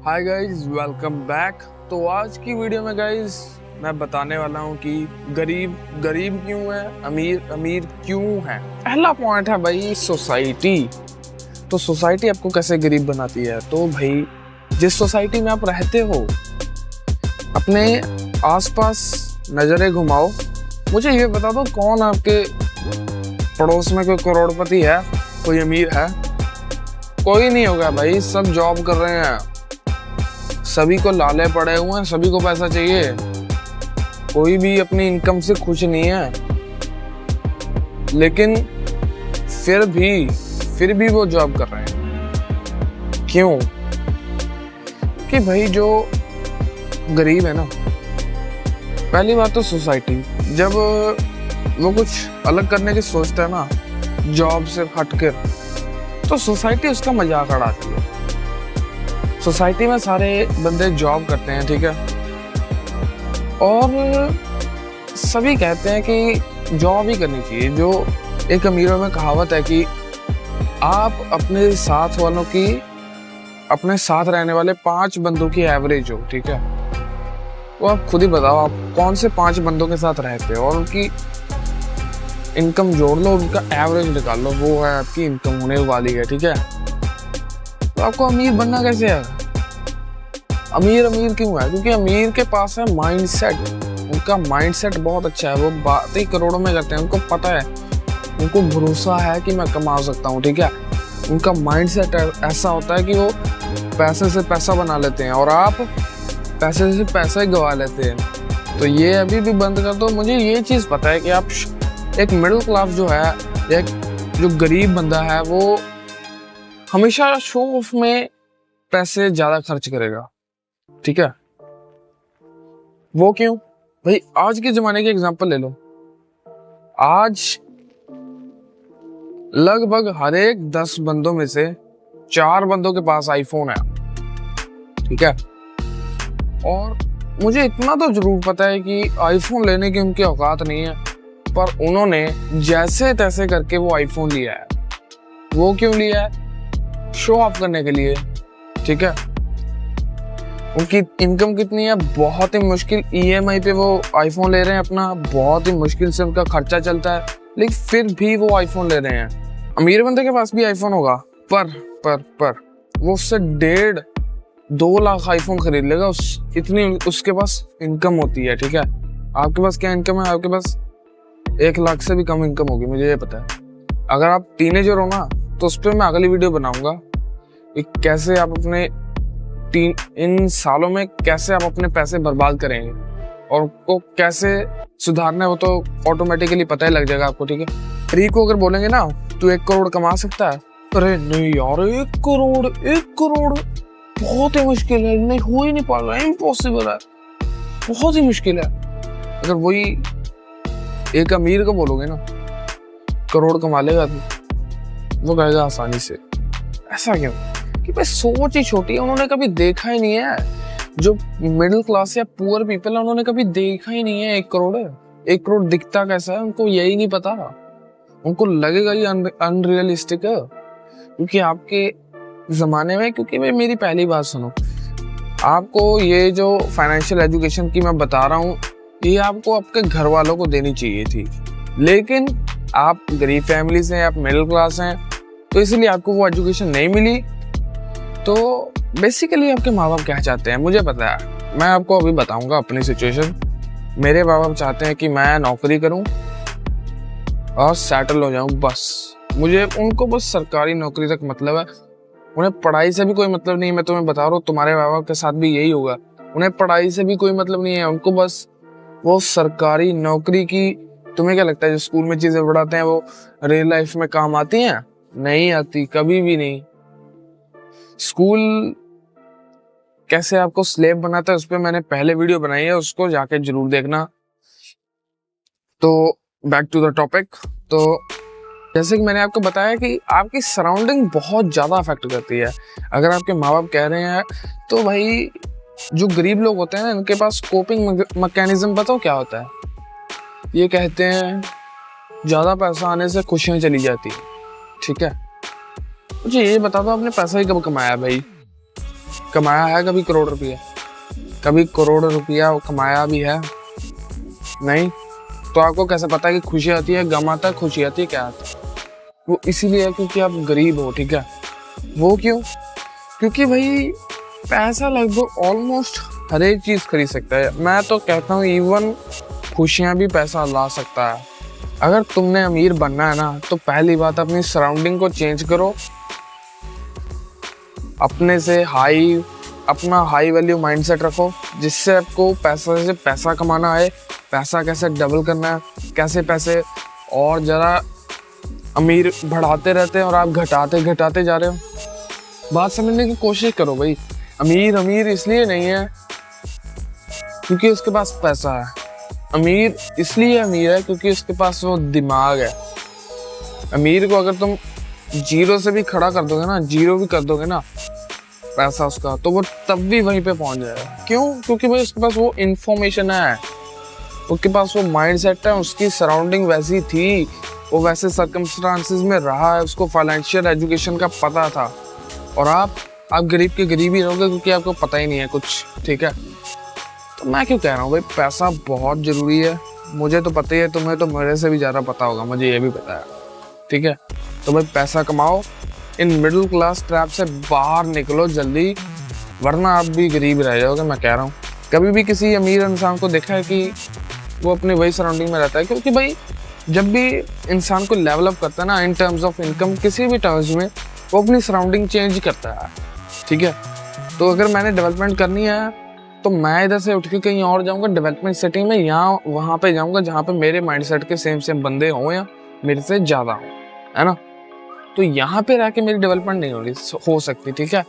Hi guys, welcome back. तो आज की वीडियो में गाइस मैं बताने वाला हूँ कि गरीब गरीब क्यों है, अमीर अमीर क्यों है। पहला पॉइंट है भाई सोसाइटी। तो सोसाइटी आपको कैसे गरीब बनाती है? तो भाई जिस सोसाइटी में आप रहते हो, अपने आसपास नजरें घुमाओ, मुझे ये बता दो कौन आपके पड़ोस में कोई करोड़पति है, कोई अमीर है? कोई नहीं होगा भाई, सब जॉब कर रहे हैं, सभी को लाले पड़े हुए हैं, सभी को पैसा चाहिए, कोई भी अपनी इनकम से खुश नहीं है। लेकिन फिर भी वो जॉब कर रहे हैं। क्यों? कि भाई जो गरीब है ना, पहली बात तो सोसाइटी जब वो कुछ अलग करने की सोचता है ना, जॉब से हटकर, तो सोसाइटी उसका मजाक उड़ाती है। सोसाइटी में सारे बंदे जॉब करते हैं, ठीक है, और सभी कहते हैं कि जॉब ही करनी चाहिए। जो एक अमीरों में कहावत है कि आप अपने साथ रहने वाले 5 बंदों की एवरेज हो, ठीक है। तो आप खुद ही बताओ, आप कौन से 5 बंदों के साथ रहते हो और उनकी इनकम जोड़ लो, उनका एवरेज निकाल लो, वो है आपकी इनकम होने वाली है, ठीक है। तो आपको अमीर बनना कैसे है? अमीर क्यों है? क्योंकि अमीर के पास है माइंडसेट। उनका माइंडसेट बहुत अच्छा है, वो बातें करोड़ों में करते हैं, उनको पता है, उनको भरोसा है कि मैं कमा सकता हूँ, ठीक है। उनका माइंडसेट ऐसा होता है कि वो पैसे से पैसा बना लेते हैं और आप पैसे से पैसा ही गवा लेते हैं। तो ये अभी भी बंद कर दो। मुझे ये चीज़ पता है कि आप एक मिडिल क्लास जो है, एक जो गरीब बंदा है, वो हमेशा शो ऑफ में पैसे ज्यादा खर्च करेगा, ठीक है। वो क्यों? भाई आज के जमाने की एग्जांपल ले लो। आज लगभग हर एक 10 बंदों में से 4 बंदों के पास आईफोन है, ठीक है। और मुझे इतना तो जरूर पता है कि आईफोन लेने की उनकी औकात नहीं है, पर उन्होंने जैसे तैसे करके वो आईफोन लिया है। वो क्यों लिया है? शो ऑफ करने के लिए, ठीक है। उनकी इनकम कितनी है? बहुत ही मुश्किल ईएमआई पे वो आईफोन ले रहे हैं अपना, बहुत ही मुश्किल से उनका खर्चा चलता है, लेकिन फिर भी वो आईफोन ले रहे हैं। अमीर बंदे के पास भी आईफोन होगा, पर वो उससे 1.5-2 लाख आईफोन खरीद लेगा, इतनी उसके पास इनकम होती है, ठीक है। आपके पास क्या इनकम है? आपके पास 1 लाख से भी कम इनकम होगी, मुझे ये पता है। अगर आप टीनेजर हो ना, तो उस पर मैं अगली वीडियो बनाऊंगा कि कैसे आप इन सालों में कैसे आप अपने पैसे बर्बाद करेंगे और को कैसे सुधारना है, वो तो ऑटोमेटिकली पता ही लग जाएगा आपको, ठीक है। फ्री को अगर बोलेंगे ना तू 1 करोड़ कमा सकता है, अरे नहीं यार, 1 करोड़ बहुत ही मुश्किल है, नहीं हो ही नहीं पा रहा है, इम्पॉसिबल है, बहुत ही मुश्किल है। अगर वही एक अमीर को बोलोगे ना करोड़ कमा लेगा, वो कहेगा आसानी से। ऐसा क्यों? कि भाई सोच ही छोटी है, उन्होंने कभी देखा ही नहीं है। जो मिडिल क्लास या पुअर पीपल है, उन्होंने कभी देखा ही नहीं है 1 करोड़। 1 करोड़ दिखता कैसा है, उनको यही नहीं पता। उनको लगेगा ये अनरियलिस्टिक है। क्योंकि आपके जमाने में, क्योंकि भाई मेरी पहली बात सुनो, आपको ये जो फाइनेंशियल एजुकेशन की मैं बता रहा हूँ, ये आपको आपके घर वालों को देनी चाहिए थी, लेकिन आप गरीब फैमिली से हैं, आप मिडिल क्लास हैं, तो इसलिए आपको वो एजुकेशन नहीं मिली। तो बेसिकली आपके माँ बाप क्या चाहते हैं मुझे पता है, मैं आपको अभी बताऊंगा अपनी सिचुएशन। मेरे माँ बाप चाहते हैं कि मैं नौकरी करूं और सेटल हो जाऊं, बस मुझे उनको बस सरकारी नौकरी तक मतलब है। उन्हें पढ़ाई से भी कोई मतलब नहीं है। मैं तुम्हें बता रहा हूँ, तुम्हारे माँ बाप के साथ भी यही होगा। उन्हें पढ़ाई से भी कोई मतलब नहीं है, उनको बस वो सरकारी नौकरी की। तुम्हें क्या लगता है जो स्कूल में चीजें पढ़ाते हैं वो रियल लाइफ में काम आती हैं? नहीं आती, कभी भी नहीं। स्कूल कैसे आपको स्लेव बनाता है, उस पर मैंने पहले वीडियो बनाई है, उसको जाके जरूर देखना। तो बैक टू द टॉपिक। तो जैसे कि मैंने आपको बताया कि आपकी सराउंडिंग बहुत ज़्यादा अफेक्ट करती है। अगर आपके माँ बाप कह रहे हैं, तो भाई जो गरीब लोग होते हैं ना, इनके पास कोपिंग मैकेनिज्म पता हो क्या होता है? ये कहते हैं ज़्यादा पैसा आने से खुशियाँ चली जाती, ठीक है। मुझे ये बता दो, आपने पैसा ही कब कमाया भाई? कमाया है कभी करोड़ रुपया? कभी करोड़ रुपया कमाया भी है? नहीं। तो आपको कैसे पता है कि खुशी आती है, गम आता है, खुशी आती है, क्या आता है? वो इसीलिए है क्योंकि आप गरीब हो, ठीक है। वो क्यों? क्योंकि भाई पैसा लगभग ऑलमोस्ट हर एक चीज खरीद सकता है। मैं तो कहता हूँ इवन खुशियां भी पैसा ला सकता है। अगर तुमने अमीर बनना है ना, तो पहली बात अपनी सराउंडिंग को चेंज करो, अपना हाई वैल्यू माइंडसेट रखो, जिससे आपको पैसा से पैसा कमाना आए, पैसा कैसे डबल करना है, कैसे पैसे और जरा अमीर बढ़ाते रहते हैं और आप घटाते जा रहे हो। बात समझने की कोशिश करो भाई। अमीर इसलिए नहीं है क्योंकि उसके पास पैसा है, अमीर इसलिए अमीर है क्योंकि उसके पास वो दिमाग है। अमीर को अगर तुम जीरो से भी खड़ा कर दोगे ना, जीरो भी कर दोगे ना पैसा उसका, तो वो तब भी वहीं पे पहुंच जाएगा। क्यों? क्योंकि भाई उसके पास वो इंफॉर्मेशन है, उसके पास वो माइंडसेट है, उसकी सराउंडिंग वैसी थी, वो वैसे सर्कमस्टांसेस में रहा है, उसको फाइनेंशियल एजुकेशन का पता था। और आप गरीब के गरीब ही रहोगे क्योंकि आपको पता ही नहीं है कुछ, ठीक है। तो मैं क्यों कह रहा हूँ भाई, पैसा बहुत जरूरी है। मुझे तो पता ही है, तुम्हें तो मेरे से भी ज़्यादा पता होगा, मुझे ये भी पता है, ठीक है। तो भाई पैसा कमाओ, इन मिडिल क्लास ट्रैप से बाहर निकलो जल्दी, वरना आप भी गरीब रह जाओगे। मैं कह रहा हूँ, कभी भी किसी अमीर इंसान को देखा है कि वो अपनी वही सराउंडिंग में रहता है? क्योंकि भाई जब भी इंसान को लेवल अप करता है ना, इन टर्म्स ऑफ इनकम, किसी भी टर्म्स में, वो अपनी सराउंडिंग चेंज करता है, ठीक है। तो अगर मैंने डेवलपमेंट करनी है तो मैं इधर से उठ के कहीं और जाऊंगा डेवलपमेंट सेटिंग में, या वहां पे जाऊंगा जहाँ पे मेरे माइंडसेट के सेम बंदे हों या मेरे से ज्यादा हो, है ना। तो यहाँ पे रह के मेरी डेवलपमेंट नहीं हो सकती, ठीक है।